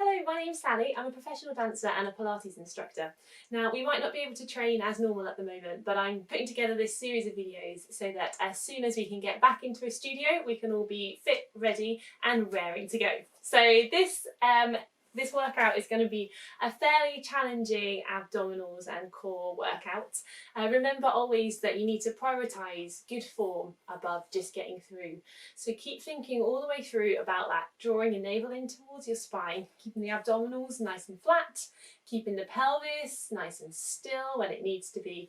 Hello, my name's Sally. I'm a professional dancer and a Pilates instructor. Now, we might not be able to train as normal at the moment, but I'm putting together this series of videos so that as soon as we can get back into a studio, we can all be fit, ready and raring to go. So this workout is going to be a fairly challenging abdominals and core workout. Remember always that you need to prioritise good form above just getting through. So keep thinking all the way through about that, drawing your navel in towards your spine, keeping the abdominals nice and flat, keeping the pelvis nice and still when it needs to be,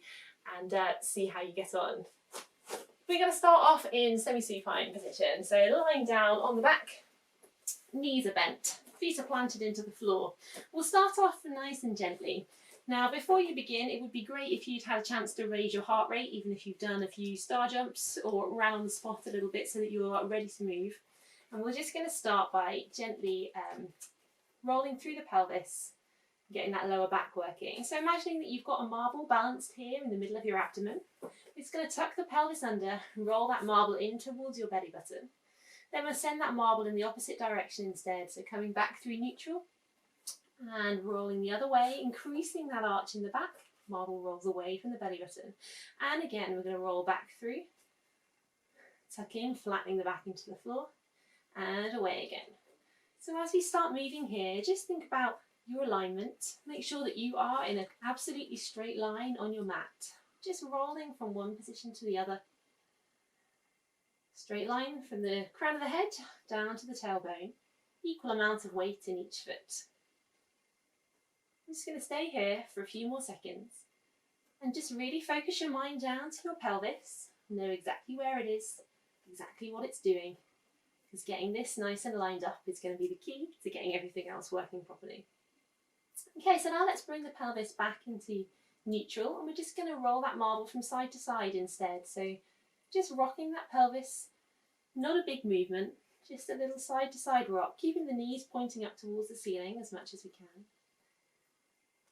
and see how you get on. We're going to start off in semi-supine position, so lying down on the back, knees are bent, feet are planted into the floor. We'll start off nice and gently. Now, before you begin, it would be great if you'd had a chance to raise your heart rate, even if you've done a few star jumps or ran on the spot a little bit so that you're ready to move. And we're just going to start by gently rolling through the pelvis, getting that lower back working. So imagining that you've got a marble balanced here in the middle of your abdomen. It's going to tuck the pelvis under, roll that marble in towards your belly button. Then we'll send that marble in the opposite direction instead, so coming back through neutral and rolling the other way, increasing that arch in the back. Marble rolls away from the belly button. And again, we're going to roll back through, tuck in, flattening the back into the floor, and away again. So as we start moving here, just think about your alignment. Make sure that you are in an absolutely straight line on your mat, just rolling from one position to the other. Straight line from the crown of the head down to the tailbone, equal amount of weight in each foot. I'm just going to stay here for a few more seconds and just really focus your mind down to your pelvis. Know exactly where it is, exactly what it's doing, because getting this nice and lined up is going to be the key to getting everything else working properly. Okay, so now let's bring the pelvis back into neutral, and we're just going to roll that marble from side to side instead. So just rocking that pelvis, not a big movement, just a little side to side rock, keeping the knees pointing up towards the ceiling as much as we can.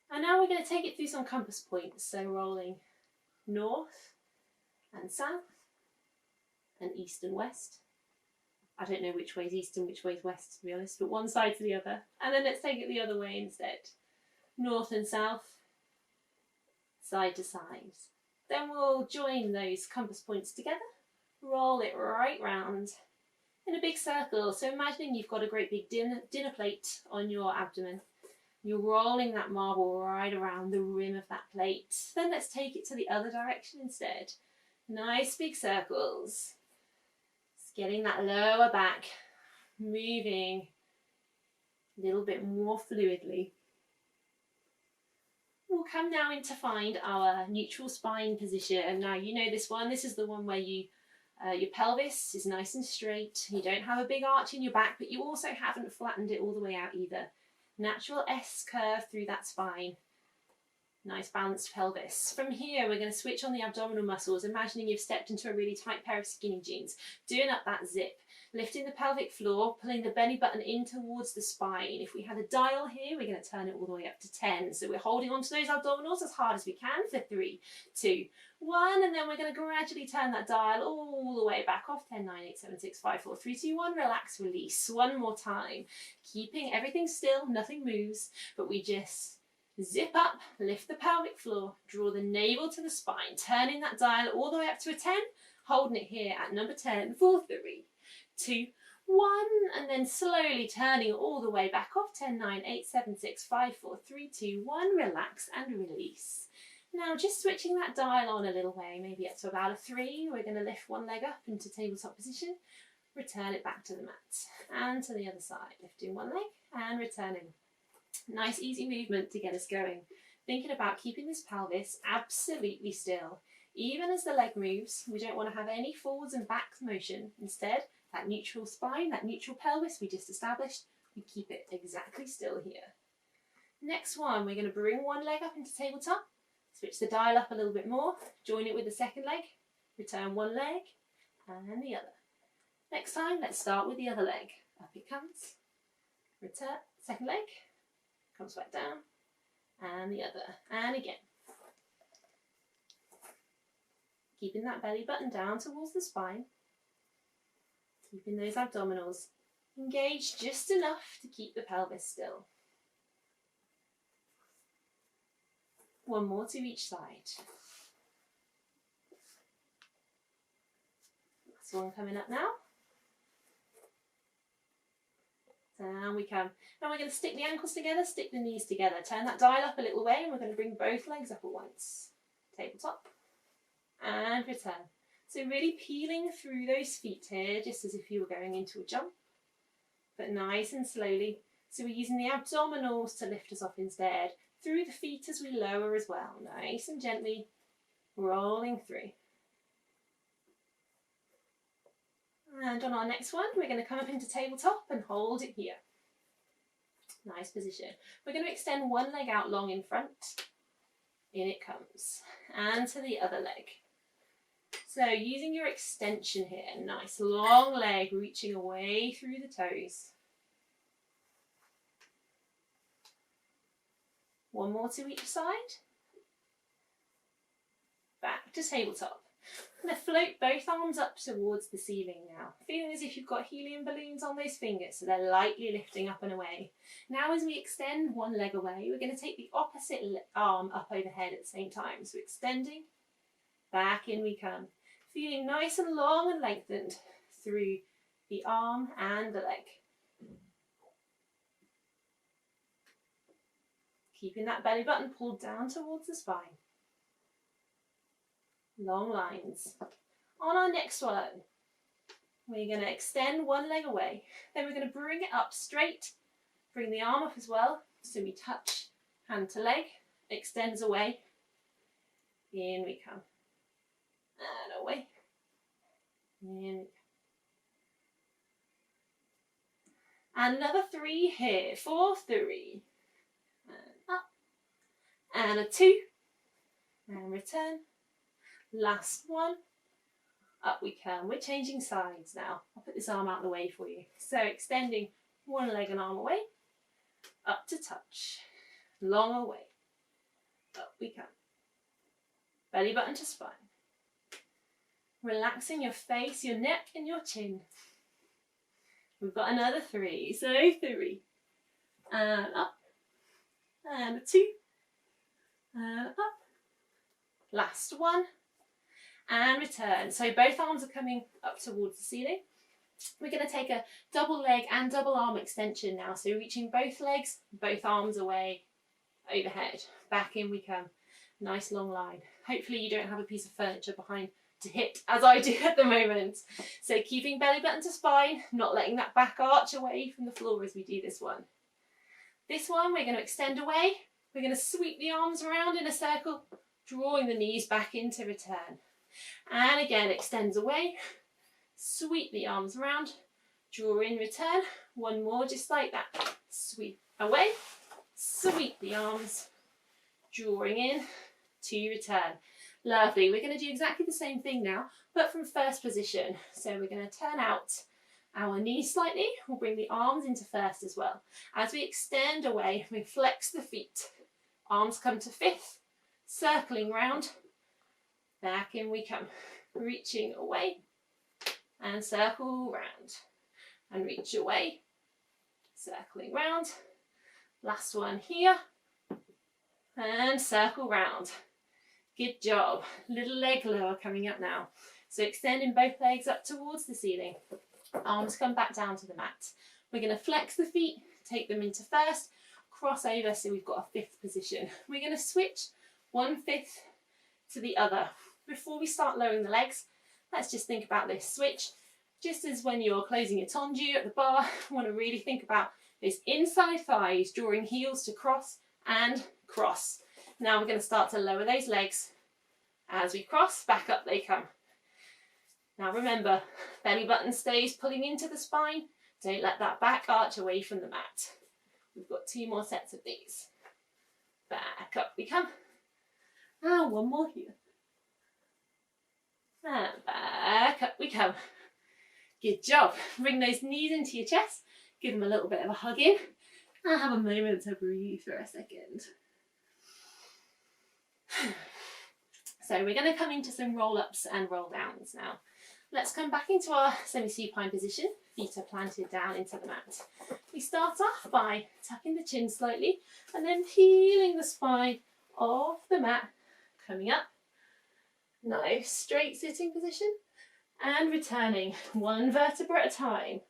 And now we're going to take it through some compass points, so rolling north and south and east and west. I don't know which way's east and which way's west, to be honest, but one side to the other. And then let's take it the other way instead. North and south, side to side. Then we'll join those compass points together, roll it right round in a big circle. So imagining you've got a great big dinner plate on your abdomen. You're rolling that marble right around the rim of that plate. Then let's take it to the other direction instead. Nice big circles. Just getting that lower back moving a little bit more fluidly. We'll come now in to find our neutral spine position. Now you know this one. This is the one where your pelvis is nice and straight. You don't have a big arch in your back, but you also haven't flattened it all the way out either. Natural S curve through that spine. Nice balanced pelvis. From here, we're going to switch on the abdominal muscles, imagining you've stepped into a really tight pair of skinny jeans, doing up that zip, lifting the pelvic floor, pulling the belly button in towards the spine. If we had a dial here, we're going to turn it all the way up to 10. So we're holding onto those abdominals as hard as we can for 3, 2, 1, and then we're going to gradually turn that dial all the way back off. 10, 9, 8, 7, 6, 5, 4, 3, 2, 1. Relax, release. One more time. Keeping everything still, nothing moves, but we just zip up, lift the pelvic floor, draw the navel to the spine, turning that dial all the way up to a 10, holding it here at number 10 for 3, 2, 1, and then slowly turning all the way back off. 10, 9, 8, 7, 6, 5, 4, 3, 2, 1. Relax and release. Now just switching that dial on a little way, maybe up to about a 3. We're going to lift one leg up into tabletop position, return it back to the mat, and to the other side, lifting one leg and returning. Nice easy movement to get us going. Thinking about keeping this pelvis absolutely still. Even as the leg moves, we don't want to have any forwards and back motion. Instead, that neutral spine, that neutral pelvis we just established, we keep it exactly still here. Next one, we're going to bring one leg up into tabletop, switch the dial up a little bit more, join it with the second leg, return one leg and the other. Next time, let's start with the other leg. Up it comes, return, second leg, comes back down, and the other, and again. Keeping that belly button down towards the spine, keeping those abdominals Engage just enough to keep the pelvis still. One more to each side. Last one coming up now. Down we come. Now we're going to stick the ankles together, stick the knees together. Turn that dial up a little way and we're going to bring both legs up at once. Tabletop. And return. So really peeling through those feet here, just as if you were going into a jump. But nice and slowly. So we're using the abdominals to lift us off instead. Through the feet as we lower as well. Nice and gently rolling through. And on our next one, we're going to come up into tabletop and hold it here. Nice position. We're going to extend one leg out long in front. In it comes. And to the other leg. So using your extension here, nice long leg reaching away through the toes. One more to each side. Back to tabletop. I'm going to float both arms up towards the ceiling now, feeling as if you've got helium balloons on those fingers, so they're lightly lifting up and away. Now as we extend one leg away, we're going to take the opposite arm up overhead at the same time. So extending, back in we come. Feeling nice and long and lengthened through the arm and the leg. Keeping that belly button pulled down towards the spine. Long lines. On our next one, we're going to extend one leg away. Then we're going to bring it up straight. Bring the arm up as well. So we touch hand to leg. Extends away. In we come. And away. In. And another 3 here. 4, 3. And up. And a 2. And return. Last one. Up we come. We're changing sides now. I'll put this arm out of the way for you. So extending one leg and arm away. Up to touch. Long away. Up we come. Belly button to spine. Relaxing your face, your neck and your chin. We've got another 3. So 3. And up. And a 2. And up. Last one. And return. So both arms are coming up towards the ceiling. We're going to take a double leg and double arm extension now. So reaching both legs, both arms away, overhead. Back in we come. Nice long line. Hopefully you don't have a piece of furniture behind to hit, as I do at the moment. So keeping belly button to spine, not letting that back arch away from the floor as we do this one. This one we're going to extend away. We're going to sweep the arms around in a circle, drawing the knees back into return. And again, extends away, sweep the arms around, draw in, return. One more just like that. Sweep away, sweep the arms, drawing in to return. Lovely. We're going to do exactly the same thing now, but from first position. So we're going to turn out our knees slightly. We'll bring the arms into first as well. As we extend away, we flex the feet. Arms come to fifth, circling round. Back in we come, reaching away and circle round and reach away, circling round. Last one here and circle round. Good job. Little leg lower coming up now. So extending both legs up towards the ceiling. Arms come back down to the mat. We're going to flex the feet, take them into first, cross over so we've got a fifth position. We're going to switch 1/5 to the other. Before we start lowering the legs, let's just think about this switch. Just as when you're closing your tendu at the bar, you want to really think about those inside thighs, drawing heels to cross and cross. Now we're going to start to lower those legs. As we cross, back up they come. Now remember, belly button stays pulling into the spine. Don't let that back arch away from the mat. We've got 2 more sets of these. Back up we come. And one more here. And back up we come. Good job. Bring those knees into your chest. Give them a little bit of a hug in. And have a moment to breathe for a second. So we're going to come into some roll-ups and roll-downs now. Let's come back into our semi-supine position. Feet are planted down into the mat. We start off by tucking the chin slightly and then peeling the spine off the mat, coming up. Nice straight sitting position and returning one vertebra at a time.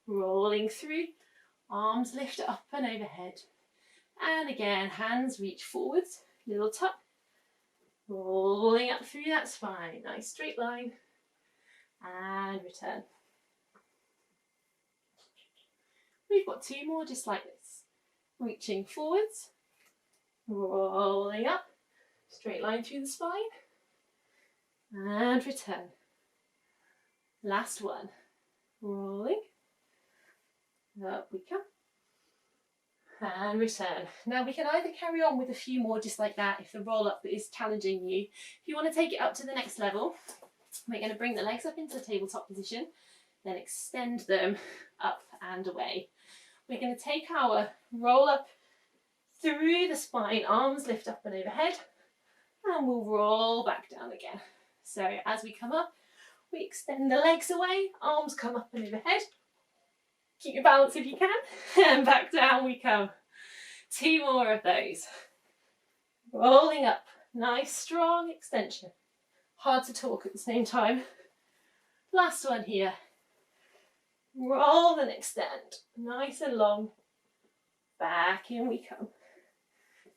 Rolling through, arms lift up and overhead. And again, hands reach forwards, little tuck. Rolling up through that spine, nice straight line. And return. We've got two more just like this. Reaching forwards, rolling up, straight line through the spine, and return. Last one. Rolling, up we come, and return. Now we can either carry on with a few more just like that if the roll up is challenging you. If you want to take it up to the next level, we're going to bring the legs up into the tabletop position, then extend them up and away. We're going to take our roll up through the spine, arms lift up and overhead, and we'll roll back down again. So as we come up, we extend the legs away, arms come up and overhead. Keep your balance if you can, and back down we come. Two more of those. Rolling up, nice strong extension. Hard to talk at the same time. Last one here. Roll and extend, nice and long. Back in we come.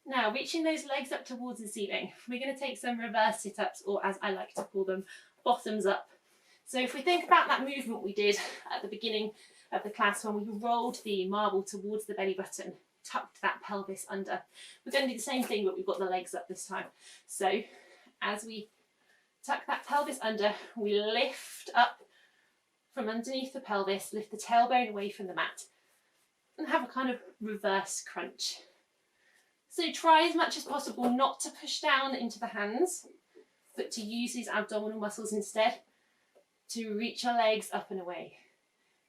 Now, reaching those legs up towards the ceiling, we're going to take some reverse sit-ups, or as I like to call them, bottoms up. So if we think about that movement we did at the beginning of the class when we rolled the marble towards the belly button, tucked that pelvis under, we're going to do the same thing, but we've got the legs up this time. So as we tuck that pelvis under, we lift up from underneath the pelvis, lift the tailbone away from the mat, and have a kind of reverse crunch. So try as much as possible not to push down into the hands, but to use these abdominal muscles instead to reach our legs up and away.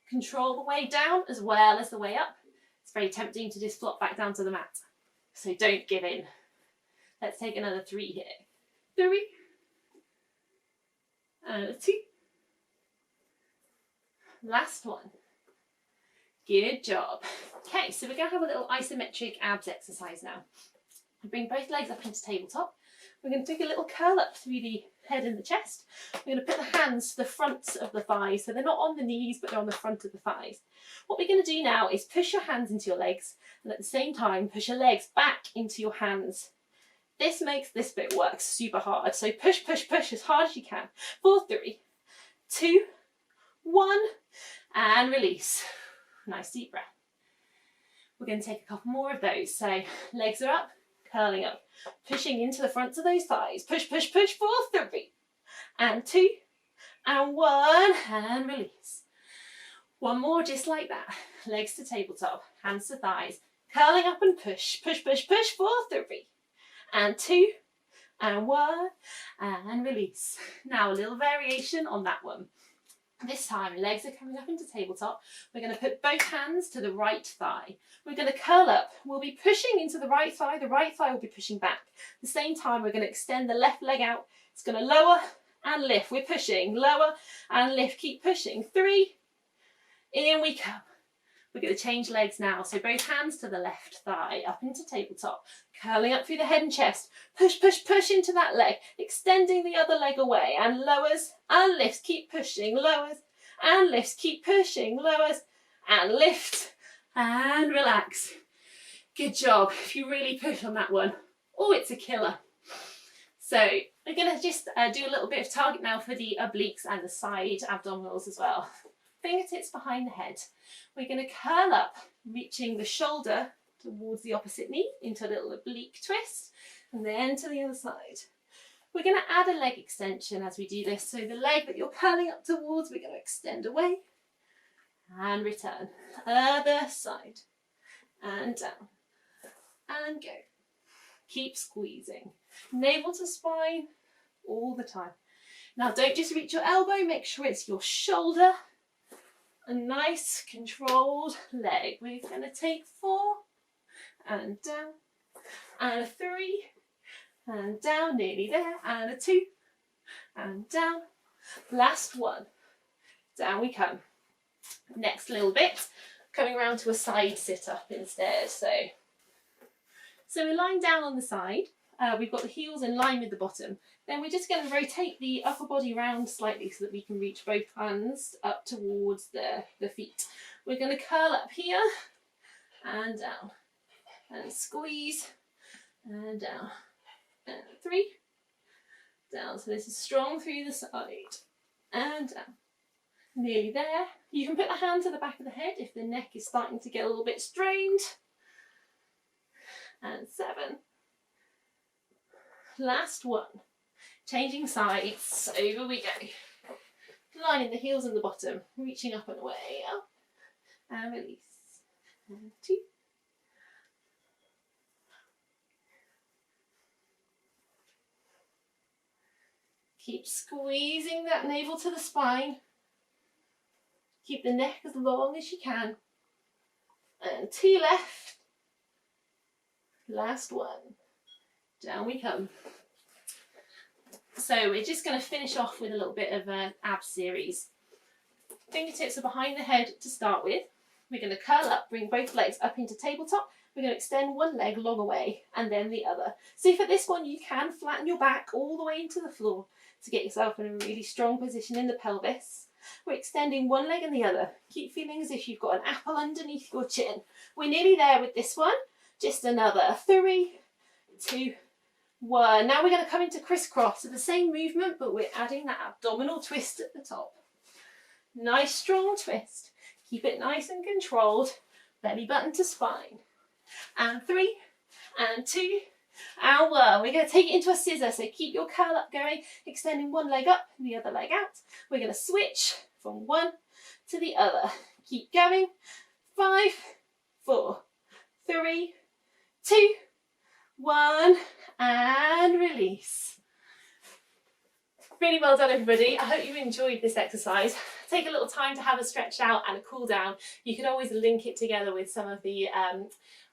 Control the way down as well as the way up. It's very tempting to just flop back down to the mat, so don't give in. Let's take another 3 here. 3, and 2. Last one. Good job. Okay, so we're going to have a little isometric abs exercise now. Bring both legs up into tabletop. We're going to take a little curl up through the head and the chest. We're going to put the hands to the fronts of the thighs, so they're not on the knees, but they're on the front of the thighs. What we're going to do now is push your hands into your legs, and at the same time, push your legs back into your hands. This makes this bit work super hard. So push, push, push as hard as you can. 4, 3, 2, 1, and release. Nice deep breath. We're going to take a couple more of those. So legs are up, curling up, pushing into the fronts of those thighs. Push, push, push. 4, 3, and 2, and 1, and release. One more just like that. Legs to tabletop, hands to thighs, curling up and push. Push, push, push. 4, 3, and 2, and 1, and release. Now a little variation on that one. This time, legs are coming up into tabletop. We're going to put both hands to the right thigh. We're going to curl up. We'll be pushing into the right thigh. The right thigh will be pushing back. At the same time, we're going to extend the left leg out. It's going to lower and lift. We're pushing, lower and lift. Keep pushing. 3, in we come. We're going to change legs now. So both hands to the left thigh, up into tabletop, curling up through the head and chest. Push, push, push into that leg, extending the other leg away, and lowers and lifts. Keep pushing, lowers and lifts. Keep pushing, lowers and lift, and relax. Good job. If you really push on that one, oh, it's a killer. So we're going to just do a little bit of target now for the obliques and the side abdominals as well. Fingertips behind the head. We're going to curl up, reaching the shoulder towards the opposite knee into a little oblique twist, and then to the other side. We're going to add a leg extension as we do this. So the leg that you're curling up towards, we're going to extend away and return. Other side, and down, and go. Keep squeezing. Navel to spine all the time. Now don't just reach your elbow, make sure it's your shoulder. A nice controlled leg. We're going to take 4 and down, and a 3 and down, nearly there, and a 2 and down. Last one. down we come. Next little bit, coming around to a side sit-up instead. So we're lying down on the side. We've got the heels in line with the bottom. Then we're just going to rotate the upper body round slightly so that we can reach both hands up towards the feet. We're going to curl up here and down and squeeze and down and 3, down. So this is strong through the side and down. Nearly there. You can put the hand to the back of the head if the neck is starting to get a little bit strained. And 7. Last one. Changing sides. Over we go. Lining the heels and the bottom. Reaching up and away. Up. And release. And 2. Keep squeezing that navel to the spine. Keep the neck as long as you can. And 2 left. Last one. Down we come. So we're just going to finish off with a little bit of an ab series. Fingertips are behind the head to start with. We're going to curl up, bring both legs up into tabletop. We're going to extend one leg long away and then the other. See, for this one you can flatten your back all the way into the floor to get yourself in a really strong position in the pelvis. We're extending one leg and the other. Keep feeling as if you've got an apple underneath your chin. We're nearly there with this one. Just another 3, 2, 1. Now we're going to come into crisscross. So the same movement, but we're adding that abdominal twist at the top. Nice strong twist. Keep it nice and controlled. Belly button to spine. And 3, and 2, and 1. We're going to take it into a scissor. So keep your curl up going, extending one leg up, the other leg out. We're going to switch from one to the other. Keep going. 5, 4, 3, 2, 1, and release. Really well done, everybody. I hope you enjoyed this exercise. Take a little time to have a stretch out and a cool down. You can always link it together with some of the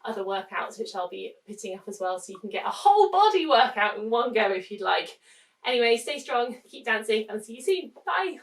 other workouts, which I'll be putting up as well, so you can get a whole body workout in one go if you'd like. Anyway, stay strong, keep dancing, and see you soon. Bye.